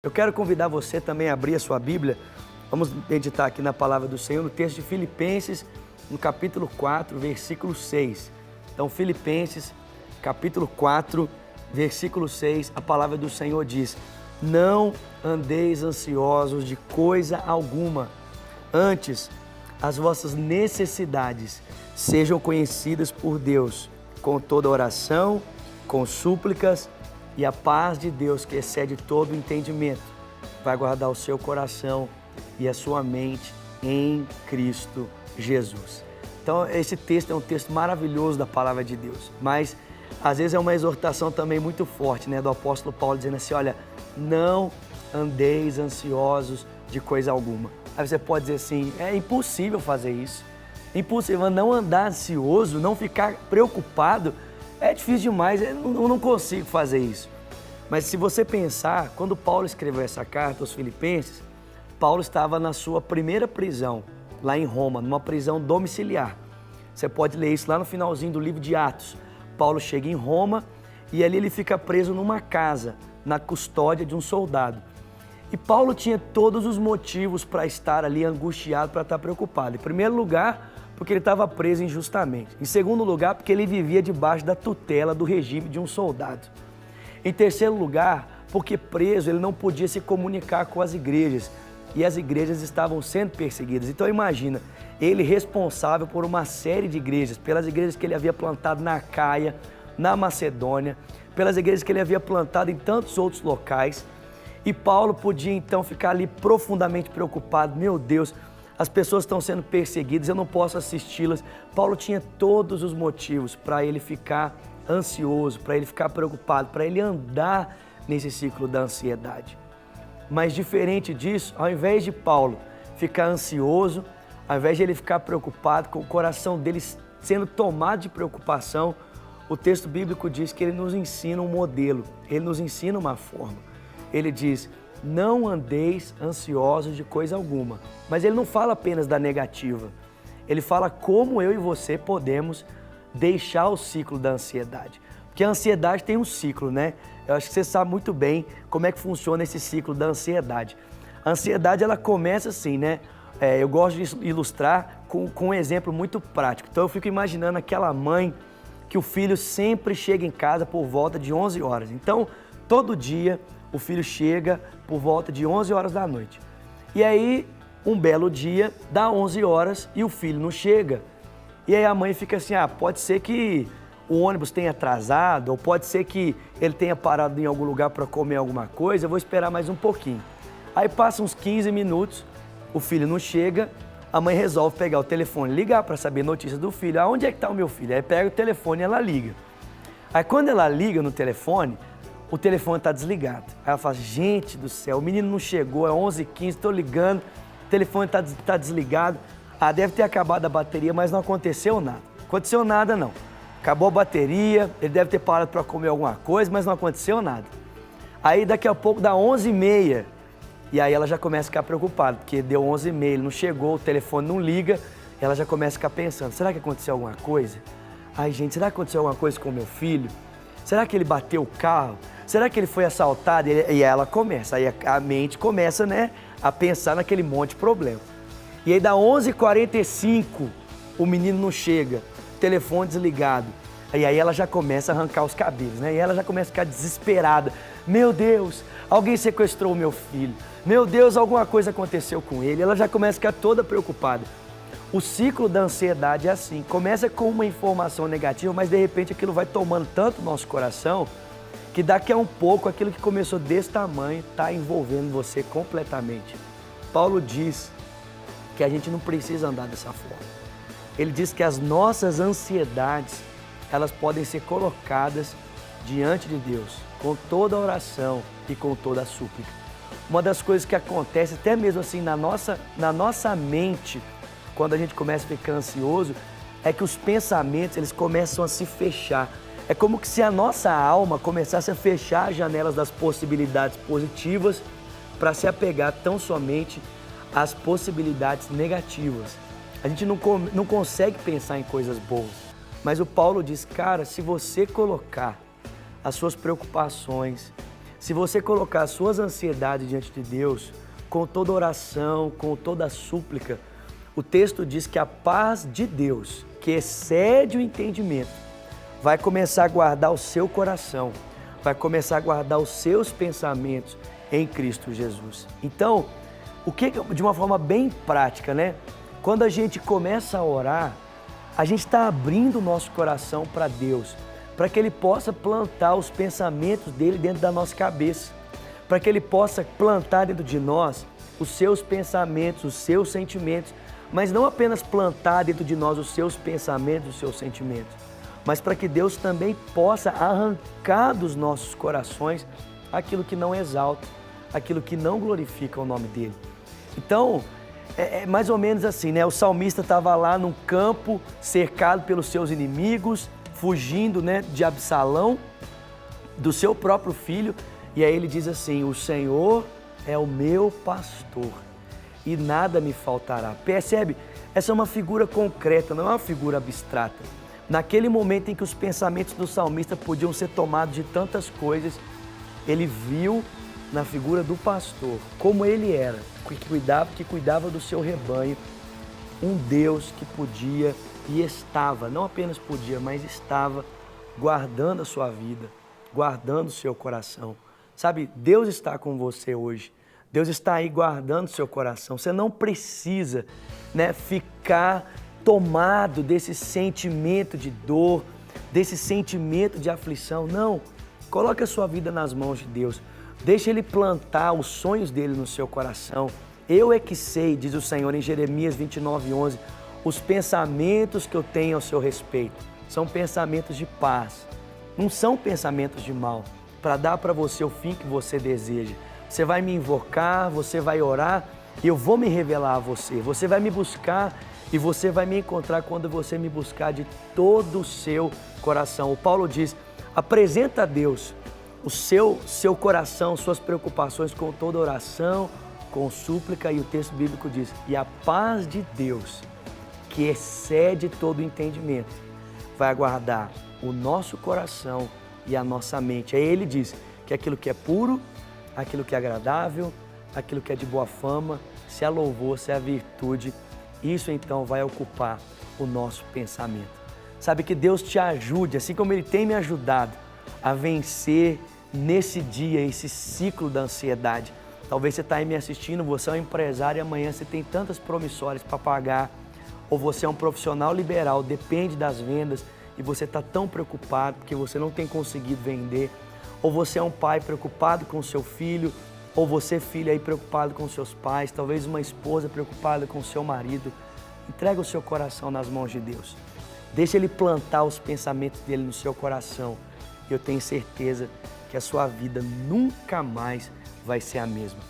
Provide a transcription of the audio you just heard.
Eu quero convidar você também a abrir a sua Bíblia. Vamos meditar aqui na palavra do Senhor, no texto de Filipenses, no capítulo 4, versículo 6. Então, Filipenses, capítulo 4, versículo 6, a palavra do Senhor diz: não andeis ansiosos de coisa alguma, antes as vossas necessidades sejam conhecidas por Deus, com toda oração, com súplicas, e a paz de Deus, que excede todo o entendimento, vai guardar o seu coração e a sua mente em Cristo Jesus. Então, esse texto é um texto maravilhoso da palavra de Deus, mas às vezes é uma exortação também muito forte, né, do apóstolo Paulo, dizendo assim: olha, não andeis ansiosos de coisa alguma. Aí você pode dizer assim: é impossível fazer isso, impossível não andar ansioso, não ficar preocupado. É difícil demais, eu não consigo fazer isso. Mas se você pensar, quando Paulo escreveu essa carta aos Filipenses, Paulo estava na sua primeira prisão, lá em Roma, numa prisão domiciliar. Você pode ler isso lá no finalzinho do livro de Atos. Paulo chega em Roma e ali ele fica preso numa casa, na custódia de um soldado. E Paulo tinha todos os motivos para estar ali angustiado, para estar preocupado. Em primeiro lugar, porque ele estava preso injustamente. Em segundo lugar, porque ele vivia debaixo da tutela do regime de um soldado. Em terceiro lugar, porque preso ele não podia se comunicar com as igrejas. E as igrejas estavam sendo perseguidas. Então imagina, ele responsável por uma série de igrejas, pelas igrejas que ele havia plantado na Acaia, na Macedônia, pelas igrejas que ele havia plantado em tantos outros locais. E Paulo podia então ficar ali profundamente preocupado: meu Deus, as pessoas estão sendo perseguidas, eu não posso assisti-las. Paulo tinha todos os motivos para ele ficar ansioso, para ele ficar preocupado, para ele andar nesse ciclo da ansiedade. Mas diferente disso, ao invés de Paulo ficar ansioso, ao invés de ele ficar preocupado, com o coração dele sendo tomado de preocupação, o texto bíblico diz que ele nos ensina um modelo, ele nos ensina uma forma. Ele diz: não andeis ansiosos de coisa alguma. Mas ele não fala apenas da negativa. Ele fala como eu e você podemos deixar o ciclo da ansiedade. Porque a ansiedade tem um ciclo, né? Eu acho que você sabe muito bem como é que funciona esse ciclo da ansiedade. A ansiedade, ela começa assim, né? Eu gosto de ilustrar com um exemplo muito prático. Então eu fico imaginando aquela mãe que o filho sempre chega em casa por volta de 11 horas. Então, todo dia o filho chega por volta de 11 horas da noite. E aí, um belo dia, dá 11 horas e o filho não chega. E aí a mãe fica assim: pode ser que o ônibus tenha atrasado, ou pode ser que ele tenha parado em algum lugar para comer alguma coisa, eu vou esperar mais um pouquinho. Aí passa uns 15 minutos, o filho não chega, a mãe resolve pegar o telefone, ligar para saber notícias do filho. Onde é que está o meu filho? Aí pega o telefone e ela liga. Aí quando ela liga no telefone, o telefone está desligado. Aí ela fala: gente do céu, o menino não chegou, é 11h15, estou ligando, o telefone está desligado. Deve ter acabado a bateria, mas não aconteceu nada. Aconteceu nada não. Acabou a bateria, ele deve ter parado para comer alguma coisa, mas não aconteceu nada. Aí daqui a pouco dá 11h30, e aí ela já começa a ficar preocupada, porque deu 11h30, ele não chegou, o telefone não liga, ela já começa a ficar pensando: será que aconteceu alguma coisa? Ai gente, será que aconteceu alguma coisa com o meu filho? Será que ele bateu o carro? Será que ele foi assaltado? E ela começa, aí a mente começa, né, a pensar naquele monte de problema. E aí dá 11h45, o menino não chega, telefone desligado. E aí ela já começa a arrancar os cabelos, né? E ela já começa a ficar desesperada: meu Deus, alguém sequestrou o meu filho. Meu Deus, alguma coisa aconteceu com ele. Ela já começa a ficar toda preocupada. O ciclo da ansiedade é assim: começa com uma informação negativa, mas de repente aquilo vai tomando tanto o nosso coração que daqui a um pouco aquilo que começou desse tamanho está envolvendo você completamente. Paulo diz que a gente não precisa andar dessa forma. Ele diz que as nossas ansiedades, elas podem ser colocadas diante de Deus, com toda a oração e com toda a súplica. Uma das coisas que acontece, até mesmo assim na nossa mente, quando a gente começa a ficar ansioso, é que os pensamentos, eles começam a se fechar. É como que se a nossa alma começasse a fechar as janelas das possibilidades positivas para se apegar tão somente às possibilidades negativas. A gente não consegue pensar em coisas boas. Mas o Paulo diz: cara, se você colocar as suas preocupações, Se você colocar as suas ansiedades diante de Deus, com toda oração, com toda súplica, o texto diz que a paz de Deus, que excede o entendimento, vai começar a guardar o seu coração, vai começar a guardar os seus pensamentos em Cristo Jesus. Então, de uma forma bem prática, né? Quando a gente começa a orar, a gente está abrindo o nosso coração para Deus, para que Ele possa plantar os pensamentos dEle dentro da nossa cabeça, para que Ele possa plantar dentro de nós os seus pensamentos, os seus sentimentos, mas não apenas plantar dentro de nós os seus pensamentos, os seus sentimentos, mas para que Deus também possa arrancar dos nossos corações aquilo que não exalta, aquilo que não glorifica o nome dEle. Então, é mais ou menos assim, né? O salmista estava lá num campo, cercado pelos seus inimigos, fugindo, né, de Absalão, do seu próprio filho, e aí ele diz assim: o Senhor é o meu pastor e nada me faltará. Percebe? Essa é uma figura concreta, não é uma figura abstrata. Naquele momento em que os pensamentos do salmista podiam ser tomados de tantas coisas, ele viu na figura do pastor, como ele era, que cuidava do seu rebanho, um Deus que podia e estava, não apenas podia, mas estava guardando a sua vida, guardando o seu coração. Sabe, Deus está com você hoje, Deus está aí guardando o seu coração. Você não precisa, né, ficar tomado desse sentimento de dor, desse sentimento de aflição. Não, coloque a sua vida nas mãos de Deus. Deixa Ele plantar os sonhos dEle no seu coração. Eu é que sei, diz o Senhor em Jeremias 29:11, os pensamentos que eu tenho ao seu respeito são pensamentos de paz, não são pensamentos de mal, para dar para você o fim que você deseja. Você vai me invocar, você vai orar e eu vou me revelar a você. Você vai me buscar e você vai me encontrar quando você me buscar de todo o seu coração. O Paulo diz: apresenta a Deus o seu coração, suas preocupações com toda oração, com súplica, e o texto bíblico diz: e a paz de Deus, que excede todo o entendimento, vai guardar o nosso coração e a nossa mente. Aí ele diz que aquilo que é puro, aquilo que é agradável, aquilo que é de boa fama, se é louvor, se é virtude, isso então vai ocupar o nosso pensamento. Sabe, que Deus te ajude, assim como Ele tem me ajudado a vencer nesse dia, esse ciclo da ansiedade. Talvez você está aí me assistindo, você é um empresário e amanhã você tem tantas promissórias para pagar, ou você é um profissional liberal, depende das vendas e você está tão preocupado porque você não tem conseguido vender, ou você é um pai preocupado com o seu filho, ou você, filho, aí preocupado com seus pais, talvez uma esposa preocupada com o seu marido. Entrega o seu coração nas mãos de Deus. Deixa Ele plantar os pensamentos dEle no seu coração. E eu tenho certeza que a sua vida nunca mais vai ser a mesma.